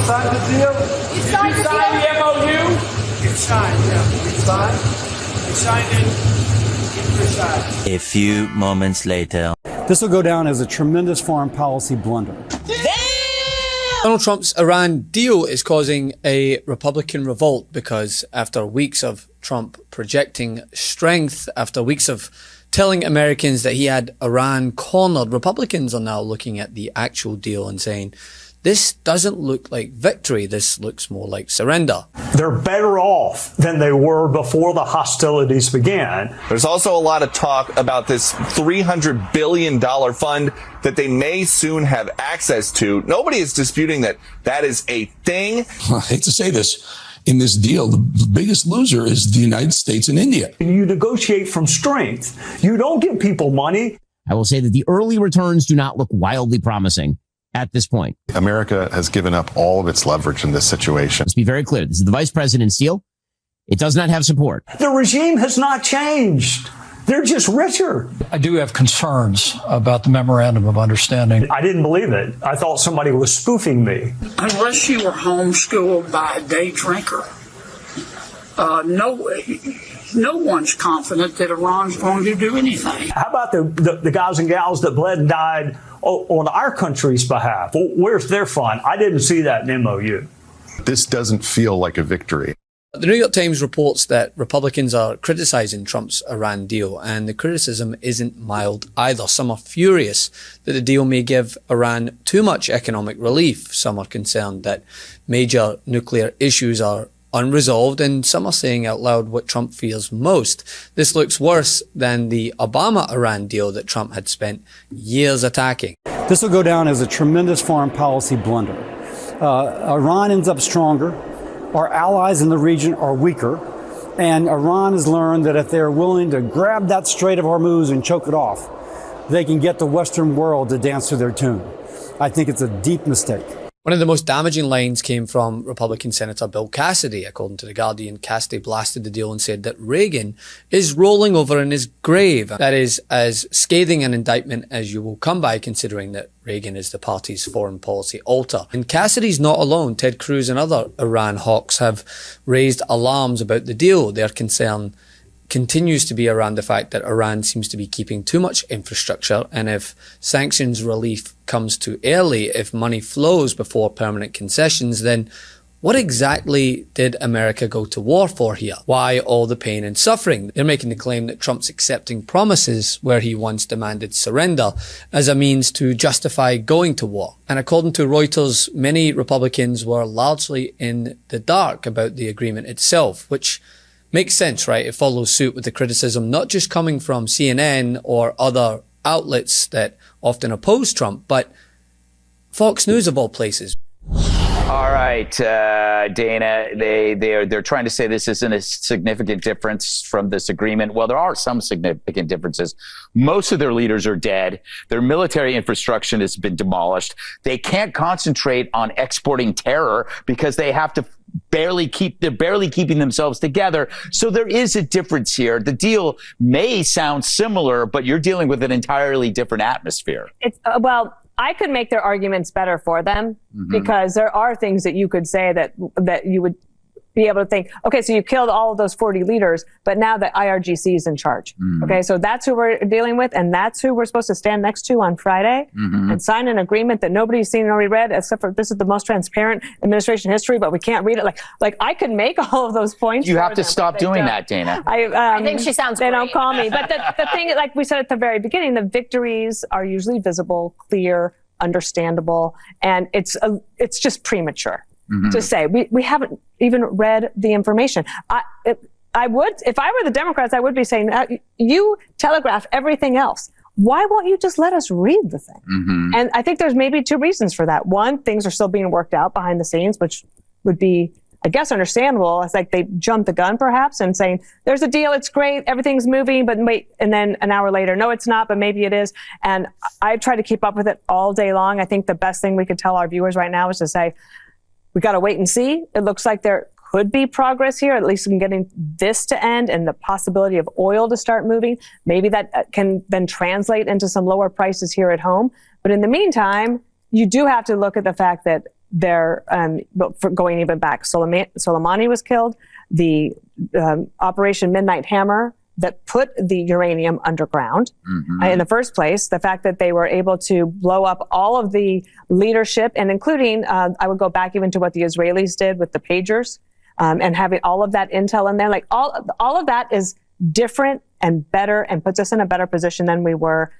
signed the deal? You signed the MOU? It's signed, yeah. It's signed? You signed it. A few moments later. This will go down as a tremendous foreign policy blunder. Donald Trump's Iran deal is causing a Republican revolt because after weeks of Trump projecting strength, after weeks of telling Americans that he had Iran cornered, Republicans are now looking at the actual deal and saying, this doesn't look like victory. This looks more like surrender. They're better off than they were before the hostilities began. There's also a lot of talk about this $300 billion fund that they may soon have access to. Nobody is disputing that that is a thing. I hate to say this. In this deal, the biggest loser is the United States and India. You negotiate from strength. You don't give people money. I will say that the early returns do not look wildly promising at this point. America has given up all of its leverage in this situation. Let's be very clear. This is the vice president's deal. It does not have support. The regime has not changed. They're just richer. I do have concerns about the memorandum of understanding. I didn't believe it. I thought somebody was spoofing me. Unless you were homeschooled by a day drinker, no one's confident that Iran's going to do anything. How about the guys and gals that bled and died on our country's behalf? Where's their fun? I didn't see that in MOU. This doesn't feel like a victory. The New York Times reports that Republicans are criticizing Trump's Iran deal, and the criticism isn't mild either. Some are furious that the deal may give Iran too much economic relief. Some are concerned that major nuclear issues are unresolved, and some are saying out loud what Trump fears most. This looks worse than the Obama-Iran deal that Trump had spent years attacking. This will go down as a tremendous foreign policy blunder. Iran ends up stronger. Our allies in the region are weaker. And Iran has learned that if they're willing to grab that Strait of Hormuz and choke it off, they can get the Western world to dance to their tune. I think it's a deep mistake. One of the most damaging lines came from Republican Senator Bill Cassidy. According to The Guardian, Cassidy blasted the deal and said that Reagan is rolling over in his grave. That is as scathing an indictment as you will come by, considering that Reagan is the party's foreign policy alter. And Cassidy's not alone. Ted Cruz and other Iran hawks have raised alarms about the deal. Their concern continues to be around the fact that Iran seems to be keeping too much infrastructure, and if sanctions relief comes too early, if money flows before permanent concessions, then what exactly did America go to war for here? Why all the pain and suffering? They're making the claim that Trump's accepting promises where he once demanded surrender as a means to justify going to war. And according to Reuters, many Republicans were largely in the dark about the agreement itself, which makes sense, right? It follows suit with the criticism not just coming from CNN or other outlets that often oppose Trump, but Fox News of all places. All right, Dana, they're trying to say this isn't a significant difference from this agreement. Well, there are some significant differences. Most of their leaders are dead. Their military infrastructure has been demolished. They can't concentrate on exporting terror because they have to they're barely keeping themselves together. So there is a difference here. The deal may sound similar, but you're dealing with an entirely different atmosphere. It's well, I could make their arguments better for them because there are things that you could say that you would be able to think, okay, so you killed all of those 40 leaders, but now the IRGC is in charge. Okay, so that's who we're dealing with, and that's who we're supposed to stand next to on Friday and sign an agreement that nobody's seen or read, except for this is the most transparent administration history, but we can't read it. Like I could make all of those points. You have to stop doing that, Dana. I think she sounds They great. don't call me. But the thing, like we said at the very beginning, the victories are usually visible, clear, understandable, and it's just premature to say. We haven't even read the information. I would, if I were the Democrats, I would be saying, you telegraphed everything else. Why won't you just let us read the thing? And I think there's maybe two reasons for that. One, things are still being worked out behind the scenes, which would be, I guess, understandable. It's like they jumped the gun, perhaps, and saying, there's a deal, it's great, everything's moving, but wait, and then an hour later, no, it's not, but maybe it is. And I try to keep up with it all day long. I think the best thing we could tell our viewers right now is to say, we got to wait and see. It looks like there could be progress here, at least in getting this to end and the possibility of oil to start moving. Maybe that can then translate into some lower prices here at home. But in the meantime, you do have to look at the fact that for going even back, Soleimani was killed. The Operation Midnight Hammer that put the uranium underground in the first place. The fact that they were able to blow up all of the leadership, and including, I would go back even to what the Israelis did with the pagers, and having all of that intel in there. Like all of that is different and better and puts us in a better position than we were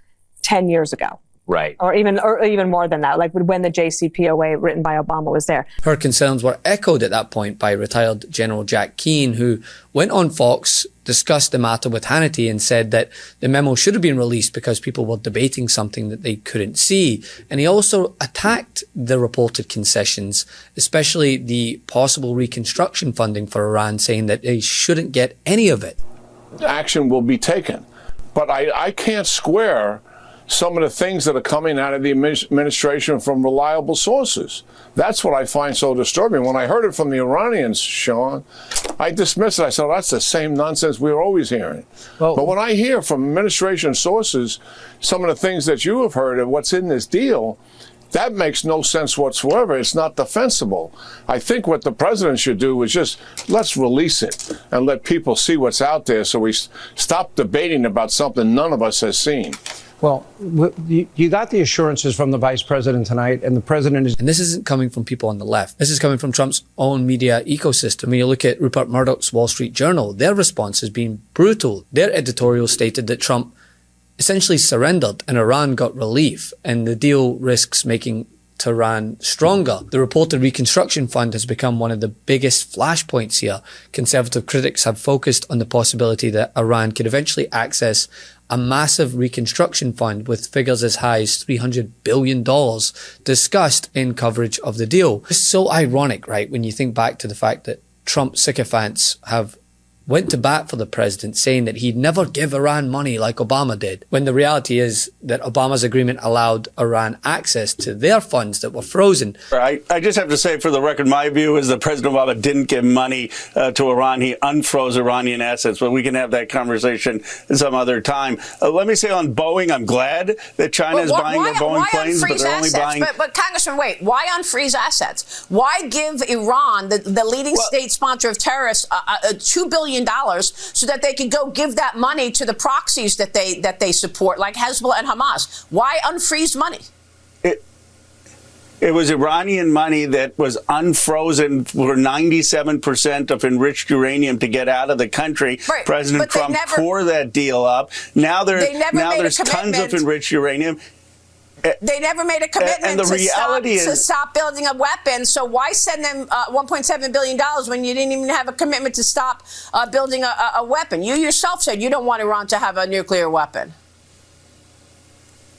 10 years ago. Right. Or even more than that, like when the JCPOA written by Obama was there. Her concerns were echoed at that point by retired General Jack Keane, who went on Fox, discussed the matter with Hannity, and said that the memo should have been released because people were debating something that they couldn't see. And he also attacked the reported concessions, especially the possible reconstruction funding for Iran, saying that they shouldn't get any of it. Action will be taken. But I can't square some of the things that are coming out of the administration from reliable sources. That's what I find so disturbing. When I heard it from the Iranians, Sean, I dismissed it. I said, oh, that's the same nonsense we were always hearing. Well, but when I hear from administration sources some of the things that you have heard of what's in this deal, that makes no sense whatsoever. It's not defensible. I think what the president should do is just let's release it and let people see what's out there so we stop debating about something none of us has seen. Well, you got the assurances from the vice president tonight, and the president is... And this isn't coming from people on the left. This is coming from Trump's own media ecosystem. When you look at Rupert Murdoch's Wall Street Journal, their response has been brutal. Their editorial stated that Trump essentially surrendered and Iran got relief, and the deal risks making Tehran stronger. The reported Reconstruction Fund has become one of the biggest flashpoints here. Conservative critics have focused on the possibility that Iran could eventually access a massive reconstruction fund with figures as high as $300 billion discussed in coverage of the deal. It's so ironic, right, when you think back to the fact that Trump sycophants have went to bat for the president, saying that he'd never give Iran money like Obama did, when the reality is that Obama's agreement allowed Iran access to their funds that were frozen. I just have to say, for the record, my view is that President Obama didn't give money to Iran. He unfroze Iranian assets, but we can have that conversation some other time. Let me say on Boeing, I'm glad that China is buying the Boeing planes, but they're only buying... But Congressman, wait, why unfreeze assets? Why give Iran, the leading state sponsor of terrorists, $2 billion so that they could go give that money to the proxies that they support, like Hezbollah and Hamas? Why unfreeze money? It was Iranian money that was unfrozen for 97% of enriched uranium to get out of the country. Right. President Trump tore that deal up. Now there's tons of enriched uranium. They never made a commitment to stop building a weapon. So why send them $1.7 billion when you didn't even have a commitment to stop building a weapon? You yourself said you don't want Iran to have a nuclear weapon.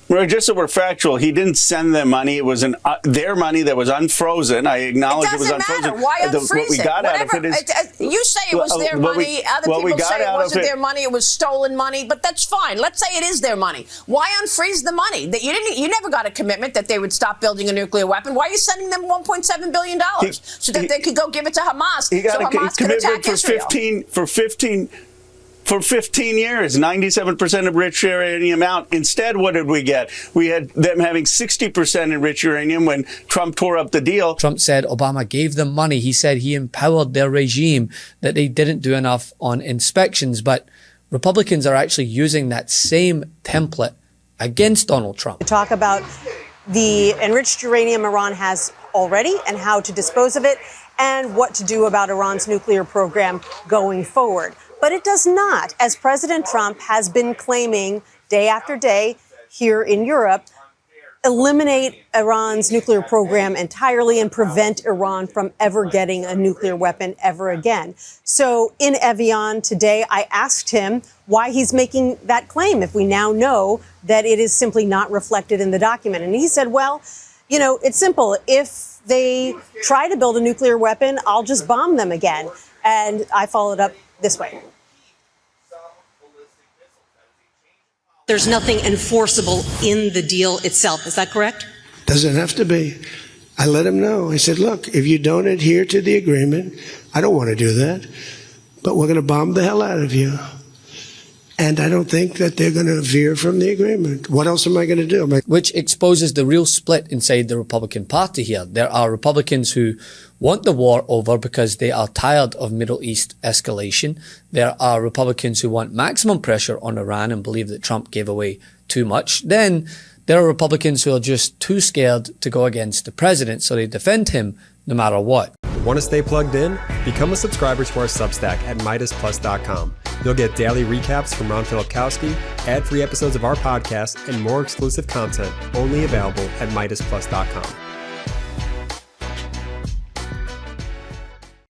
Well, just so we're factual, he didn't send them money. It was their money that was unfrozen. I acknowledge it was unfrozen. Matter. Why unfreeze what we got it? out of it is... You say it was their money. Other people say it wasn't their money. It was stolen money. But that's fine. Let's say it is their money. Why unfreeze the money? That you never got a commitment that they would stop building a nuclear weapon. Why are you sending them $1.7 billion so that they could go give it to Hamas? He got so a Hamas could attack Israel. For 15 years, 97% of enriched uranium out. Instead, what did we get? We had them having 60% enriched uranium when Trump tore up the deal. Trump said Obama gave them money. He said he empowered their regime, that they didn't do enough on inspections. But Republicans are actually using that same template against Donald Trump. Talk about the enriched uranium Iran has already and how to dispose of it and what to do about Iran's nuclear program going forward. But it does not, as President Trump has been claiming day after day here in Europe, eliminate Iran's nuclear program entirely and prevent Iran from ever getting a nuclear weapon ever again. So in Evian today, I asked him why he's making that claim if we now know that it is simply not reflected in the document. And he said, well, you know, it's simple. If they try to build a nuclear weapon, I'll just bomb them again. And I followed up this way. There's nothing enforceable in the deal itself. Is that correct? Doesn't have to be. I let him know. I said, look, if you don't adhere to the agreement, I don't want to do that, but we're going to bomb the hell out of you. And I don't think that they're going to veer from the agreement. What else am I going to do? Which exposes the real split inside the Republican Party here. There are Republicans who want the war over because they are tired of Middle East escalation. There are Republicans who want maximum pressure on Iran and believe that Trump gave away too much. Then there are Republicans who are just too scared to go against the president, so they defend him no matter what. Want to stay plugged in? Become a subscriber to our Substack at MeidasPlus.com. You'll get daily recaps from Ron Filipkowski, ad-free episodes of our podcast, and more exclusive content only available at MeidasPlus.com.